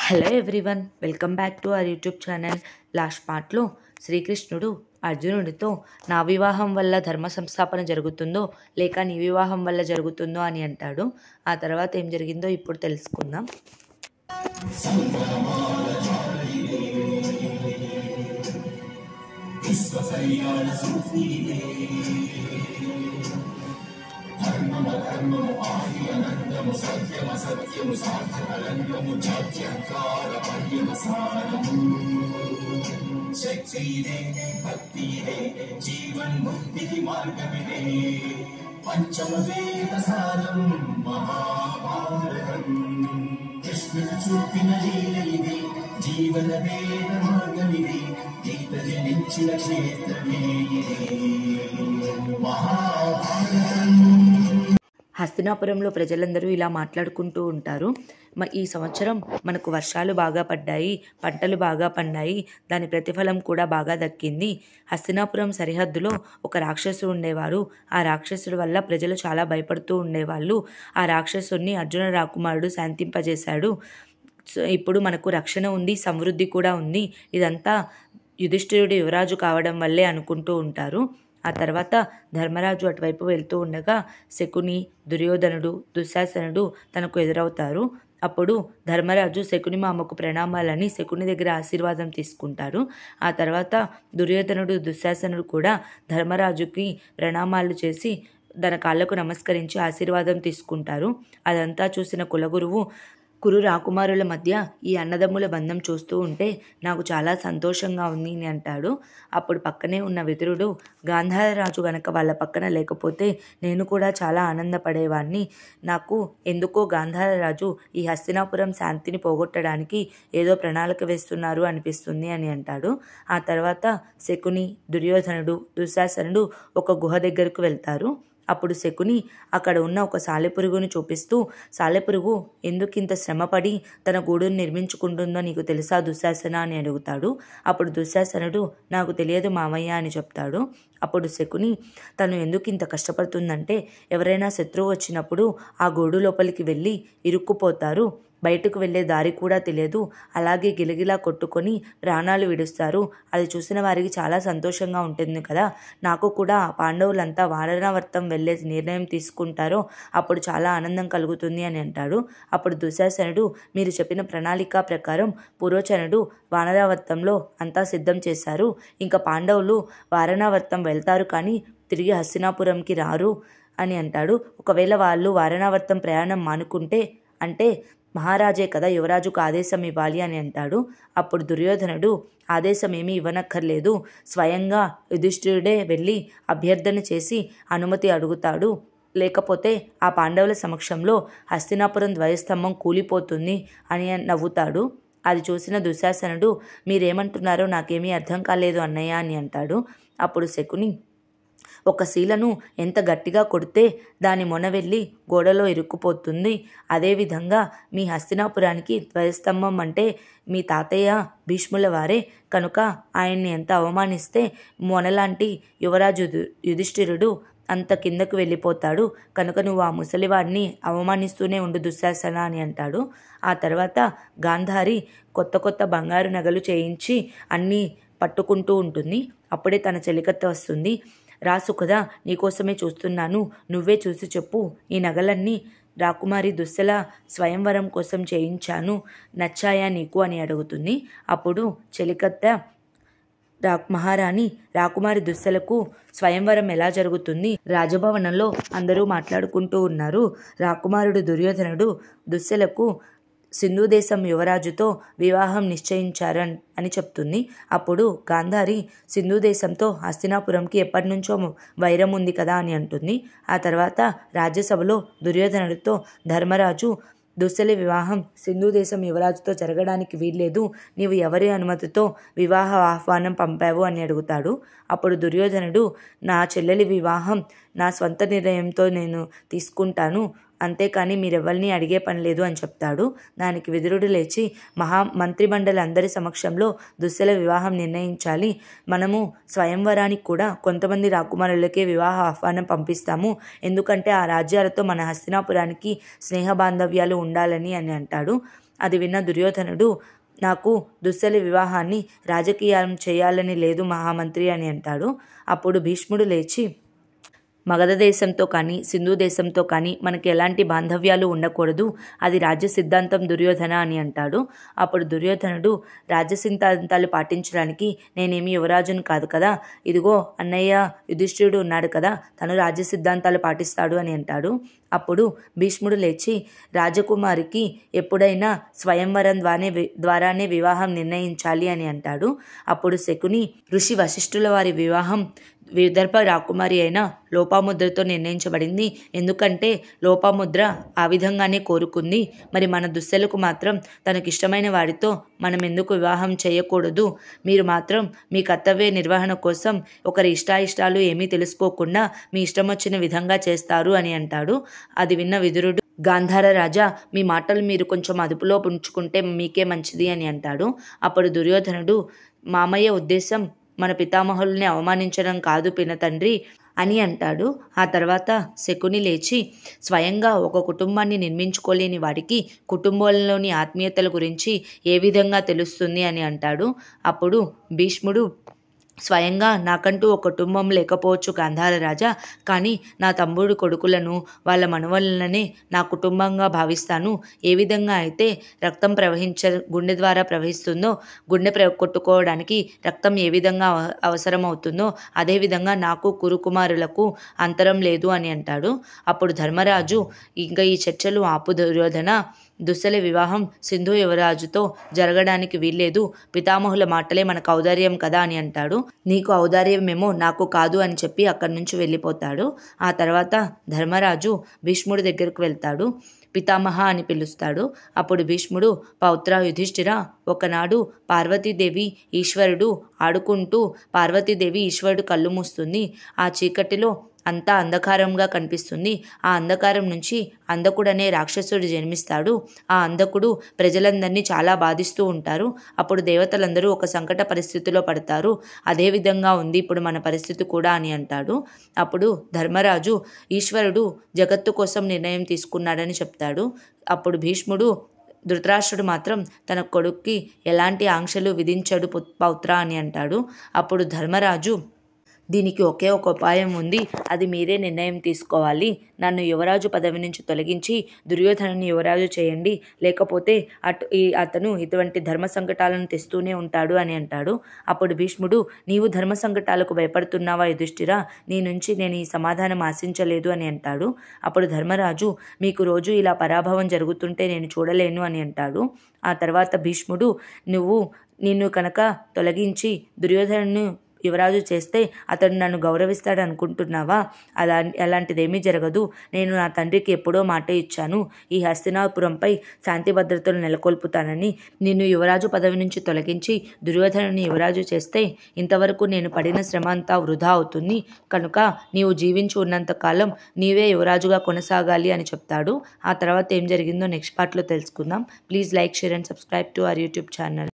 Hello everyone, welcome back to our YouTube channel. Last పార్ట్లో శ్రీకృష్ణుడు అర్జునుడితో నా వివాహం వల్ల ధర్మ సంస్థాపన జరుగుతుందో లేక నీ వివాహం వల్ల జరుగుతుందో అని అంటాడు. ఆ తర్వాత ఏం జరిగిందో ఇప్పుడు తెలుసుకుందాం. శక్తిదే భక్తిదే జీవన్ముక్తికి మార్గమిదే పంచమవేద సారం మహాభారతం కృష్ణుడు చూపిన లీల ఇది జీవన వేద మార్గమిది గీత జనించిన క్షేత్రమే మహాభారతం. హస్తినాపురంలో ప్రజలందరూ ఇలా మాట్లాడుకుంటూ ఉంటారు. ఈ సంవత్సరం మనకు వర్షాలు బాగా పడ్డాయి, పంటలు బాగా పండాయి, దాని ప్రతిఫలం కూడా బాగా దక్కింది. హస్తినాపురం సరిహద్దులో ఒక రాక్షసుడు ఉండేవారు. ఆ రాక్షసుడి వల్ల ప్రజలు చాలా భయపడుతూ ఉండేవాళ్ళు. ఆ రాక్షసుడిని అర్జున రాకుమారుడు శాంతింపజేశాడు. ఇప్పుడు మనకు రక్షణ ఉంది, సమృద్ధి కూడా ఉంది. ఇదంతా యుధిష్ఠిరుడు యువరాజు కావడం వల్లే అనుకుంటూ ఉంటారు. ఆ తర్వాత ధర్మరాజు అటువైపు వెళ్తూ ఉండగా శకుని, దుర్యోధనుడు, దుశ్శాసనుడు తనకు ఎదురవుతారు. అప్పుడు ధర్మరాజు శకుని మామకు ప్రణామాలని శకుని దగ్గర ఆశీర్వాదం తీసుకుంటారు. ఆ తర్వాత దుర్యోధనుడు, దుశ్శాసనుడు కూడా ధర్మరాజుకి ప్రణామాలు చేసి తన కాళ్ళకు నమస్కరించి ఆశీర్వాదం తీసుకుంటారు. అదంతా చూసిన కులగురువు కురు రాకుమారుల మధ్య ఈ అన్నదమ్ముల బంధం చూస్తూ ఉంటే నాకు చాలా సంతోషంగా ఉంది అని అంటాడు. అప్పుడు పక్కనే ఉన్న విదురుడు, గాంధారరాజు గనక వాళ్ళ పక్కన లేకపోతే నేను కూడా చాలా ఆనందపడేవాడిని. నాకు ఎందుకో గాంధారరాజు ఈ హస్తినాపురం శాంతిని పోగొట్టడానికి ఏదో ప్రణాళిక వేస్తున్నారు అనిపిస్తుంది అని అంటాడు. ఆ తర్వాత శకుని, దుర్యోధనుడు, దుశ్శాసనుడు ఒక గుహ దగ్గరకు వెళ్తారు. అప్పుడు శకుని అక్కడ ఉన్న ఒక సాలెపురుగును చూపిస్తూ, సాలెపురుగు ఎందుకింత శ్రమపడి తన గూడును నిర్మించుకుంటుందో నీకు తెలుసా దుశ్శాసన అని అడుగుతాడు. అప్పుడు దుశ్శాసనుడు నాకు తెలియదు మామయ్య అని చెప్తాడు. అప్పుడు శకుని తను ఎందుకు ఇంత కష్టపడుతుందంటే ఎవరైనా శత్రువు వచ్చినప్పుడు ఆ గూడు లోపలికి వెళ్ళి ఇరుక్కుపోతారు, బయటకు వెళ్ళే దారి కూడా తెలియదు, అలాగే గిలగిలా కొట్టుకొని ప్రాణాలు విడుస్తారు. అది చూసిన వారికి చాలా సంతోషంగా ఉంటుంది కదా. నాకు కూడా పాండవులంతా వారణావర్తం వెళ్ళే నిర్ణయం తీసుకుంటారో అప్పుడు చాలా ఆనందం కలుగుతుంది అని అంటాడు. అప్పుడు దుశ్శాసనుడు మీరు చెప్పిన ప్రణాళిక ప్రకారం పురోచనుడు వానరావర్తంలో అంతా సిద్ధం చేశారు. ఇంకా పాండవులు వారణావర్తం వెళ్తారు కానీ తిరిగి హస్తినాపురంకి రారు అని అంటాడు. ఒకవేళ వాళ్ళు వారణావర్తం ప్రయాణం మానుకుంటే అంటే మహారాజే కదా యువరాజుకు ఆదేశం ఇవ్వాలి అని అంటాడు. అప్పుడు దుర్యోధనుడు ఆదేశం ఏమీ ఇవ్వనక్కర్లేదు, స్వయంగా యుధిష్ఠిరుడే వెళ్ళి అభ్యర్థన చేసి అనుమతి అడుగుతాడు, లేకపోతే ఆ పాండవుల సమక్షంలో హస్తినాపురం ధ్వజస్తంభం కూలిపోతుంది అని నవ్వుతాడు. అది చూసిన దుశ్శాసనుడు మీరేమంటున్నారో నాకేమీ అర్థం కాలేదు అన్నయ్య అని అంటాడు. అప్పుడు శకుని ఒక శీలను ఎంత గట్టిగా కొడితే దాని మొన వెళ్ళి గోడలో ఇరుక్కుపోతుంది, అదేవిధంగా మీ హస్తినాపురానికి ధ్వజస్తంభం అంటే మీ తాతయ్య భీష్ముల వారే కనుక ఆయన్ని ఎంత అవమానిస్తే మొనలాంటి యువరాజు యుధిష్ఠిరుడు అంత కిందకు వెళ్ళిపోతాడు. కనుక నువ్వు ఆ ముసలివాడిని అవమానిస్తూనే ఉండు దుశ్శాసన అని అంటాడు. ఆ తర్వాత గాంధారి కొత్త కొత్త బంగారు నగలు చేయించి అన్నీ పట్టుకుంటూ ఉంటుంది. అప్పుడే తన చెలికత్త వస్తుంది. రాసు కదా, నీకోసమే చూస్తున్నాను, నువ్వే చూసి చెప్పు, ఈ నగలన్నీ రాకుమారి దుశ్శల స్వయంవరం కోసం చేయించాను, నచ్చాయా నీకు అని అడుగుతుంది. అప్పుడు చెలికత్త మహారాణి రాకుమారి దుశ్శలకు స్వయంవరం ఎలా జరుగుతుంది, రాజభవనంలో అందరూ మాట్లాడుకుంటూ ఉన్నారు, రాకుమారుడు దుర్యోధనుడు దుశ్శలకు సింధు దేశం యువరాజుతో వివాహం నిశ్చయించారని చెప్తుంది. అప్పుడు గాంధారి సింధు దేశంతో హస్తినాపురంకి ఎప్పటి నుంచో వైరం ఉంది కదా అని అంటుంది. ఆ తర్వాత రాజ్యసభలో దుర్యోధనుడితో ధర్మరాజు దుశ్శల వివాహం సింధు దేశం యువరాజుతో జరగడానికి వీల్లేదు, నీవు ఎవరి అనుమతితో వివాహ ఆహ్వానం పంపావు అని అడుగుతాడు. అప్పుడు దుర్యోధనుడు నా చెల్లెలి వివాహం నా స్వంత నిర్ణయంతో నేను తీసుకుంటాను, అంతేకాని మీరెవరిని అడిగే పని లేదు అని చెప్తాడు. దానికి విదురుడు లేచి మంత్రిమండలి అందరి సమక్షంలో దుశ్శల వివాహం నిర్ణయించాలి, మనము స్వయంవరానికి కూడా కొంతమంది రాకుమారులకే వివాహ ఆహ్వానం పంపిస్తాము, ఎందుకంటే ఆ రాజ్యాలతో మన హస్తినాపురానికి స్నేహ బాంధవ్యాలు ఉండాలని అని అంటాడు. అది విన్న దుర్యోధనుడు, నాకు దుశ్శల వివాహాన్ని రాజకీయం చేయాలని లేదు మహామంత్రి అని అంటాడు. అప్పుడు భీష్ముడు లేచి, మగధ దేశంతో కానీ సింధు దేశంతో కానీ మనకి ఎలాంటి బాంధవ్యాలు ఉండకూడదు, అది రాజ్య సిద్ధాంతం దుర్యోధన అని అంటాడు. అప్పుడు దుర్యోధనుడు, రాజ్య సిద్ధాంతాలు పాటించడానికి నేనేమి యువరాజును కాదు కదా, ఇదిగో అన్నయ్య యుధిష్ఠిరుడు ఉన్నాడు కదా, తను రాజ్య సిద్ధాంతాలు పాటిస్తాడు అని అంటాడు. అప్పుడు భీష్ముడు లేచి, రాజకుమారికి ఎప్పుడైనా స్వయంవరం ద్వారానే వివాహం నిర్ణయించాలి అని అంటాడు. అప్పుడు శకుని, ఋషి వశిష్ఠుల వారి వివాహం విదర్భ రాకుమారి అయిన లోపాముద్రతో నిర్ణయించబడింది. ఎందుకంటే లోపాముద్ర ఆ విధంగానే కోరుకుంది. మరి మన దుశ్శలకు మాత్రం తనకిష్టమైన వారితో మనం ఎందుకు వివాహం చేయకూడదు? మీరు మాత్రం మీ కర్తవ్య నిర్వహణ కోసం ఒకరి ఇష్టాయిష్టాలు ఏమీ తెలుసుకోకుండా మీ ఇష్టం వచ్చిన విధంగా చేస్తారు అని అంటాడు. అది విన్న విదురుడు, గాంధార రాజా, మీ మాటలు మీరు కొంచెం అదుపులో ఉంచుకుంటే మీకే మంచిది అని అంటాడు. అప్పుడు దుర్యోధనుడు, మామయ్య ఉద్దేశం మన పితామహుల్ని అవమానించడం కాదు పినతండ్రి అని అంటాడు. ఆ తర్వాత శకుని లేచి, స్వయంగా ఒక కుటుంబాన్ని నిర్మించుకోలేని వాడికి కుటుంబంలోని ఆత్మీయతల గురించి ఏ విధంగా తెలుస్తుంది అని అంటాడు. అప్పుడు భీష్ముడు, స్వయంగా నాకంటూ ఒక కుటుంబం లేకపోవచ్చు గాంధార రాజా, కానీ నా తమ్ముడు కొడుకులను వాళ్ళ మనవలనే నా కుటుంబంగా భావిస్తాను. ఏ విధంగా అయితే రక్తం గుండె ద్వారా ప్రవహిస్తుందో, గుండె కొట్టుకోవడానికి రక్తం ఏ విధంగా అవసరమవుతుందో అదేవిధంగా నాకు కురుకుమారులకు అంతరం లేదు అని అంటాడు. అప్పుడు ధర్మరాజు, ఇంకా ఈ చర్చలు ఆపు దుర్యోధన, దుశ్శల వివాహం సింధు యువరాజుతో జరగడానికి వీల్లేదు, పితామహుల మాటలే మనకు ఔదార్యం కదా అని అంటాడు. నీకు ఔదార్యమేమో నాకు కాదు అని చెప్పి అక్కడి నుంచి వెళ్ళిపోతాడు. ఆ తర్వాత ధర్మరాజు భీష్ముడి దగ్గరకు వెళ్తాడు. పితామహ అని పిలుస్తాడు. అప్పుడు భీష్ముడు, పౌత్ర యుధిష్ఠిర, ఒకనాడు పార్వతీదేవి ఈశ్వరుడు ఆడుకుంటూ పార్వతీదేవి ఈశ్వరుడు కళ్ళు మూస్తుంది. ఆ చీకటిలో అంతా అంధకారంగా కనిపిస్తుంది. ఆ అంధకారం నుంచి అంధకుడనే రాక్షసుడు జన్మిస్తాడు. ఆ అంధకుడు ప్రజలందరినీ చాలా బాధిస్తూ ఉంటారు. అప్పుడు దేవతలందరూ ఒక సంకట పరిస్థితిలో పడతారు. అదేవిధంగా ఉంది ఇప్పుడు మన పరిస్థితి కూడా అని అంటాడు. అప్పుడు ధర్మరాజు, ఈశ్వరుడు జగత్తు కోసం నిర్ణయం తీసుకున్నాడని చెప్తాడు. అప్పుడు భీష్ముడు, ధృతరాష్ట్రుడు మాత్రం తన కొడుక్కి ఎలాంటి ఆంక్షలు విధించడు పౌత్ర అని అంటాడు. అప్పుడు ధర్మరాజు, దీనికి ఒకే ఒక ఉపాయం ఉంది, అది మీరే నిర్ణయం తీసుకోవాలి. నన్ను యువరాజు పదవి నుంచి తొలగించి దుర్యోధనుని యువరాజు చేయండి, లేకపోతే అతను ఇటువంటి ధర్మ సంకటాలను తెస్తూనే ఉంటాడు అని అంటాడు. అప్పుడు భీష్ముడు, నీవు ధర్మ సంకటాలకు భయపడుతున్నావా యుధిష్ఠిరా? నీ నుంచి నేను ఈ సమాధానం ఆశించలేదు అని అంటాడు. అప్పుడు ధర్మరాజు, మీకు రోజు ఇలా పరాభవం జరుగుతుంటే నేను చూడలేను అని అంటాడు. ఆ తర్వాత భీష్ముడు, నిన్ను కనుక తొలగించి దుర్యోధనుని యువరాజు చేస్తే అతడు నన్ను గౌరవిస్తాడు అనుకుంటున్నావా? అలాంటిదేమీ జరగదు. నేను నా తండ్రికి ఎప్పుడో మాట ఇచ్చాను, ఈ హస్తినాపురంపై శాంతి భద్రతలు నెలకొల్పుతానని. నిన్ను యువరాజు పదవి నుంచి తొలగించి దుర్యోధనుని యువరాజు చేస్తే ఇంతవరకు నేను పడిన శ్రమ అంతా వృధా అవుతుంది. కనుక నీవు జీవించి ఉన్నంతకాలం నీవే యువరాజుగా కొనసాగాలి అని చెప్తాడు. ఆ తర్వాత ఏం జరిగిందో నెక్స్ట్ పార్ట్లో తెలుసుకుందాం. Please like, share and subscribe to our YouTube channel.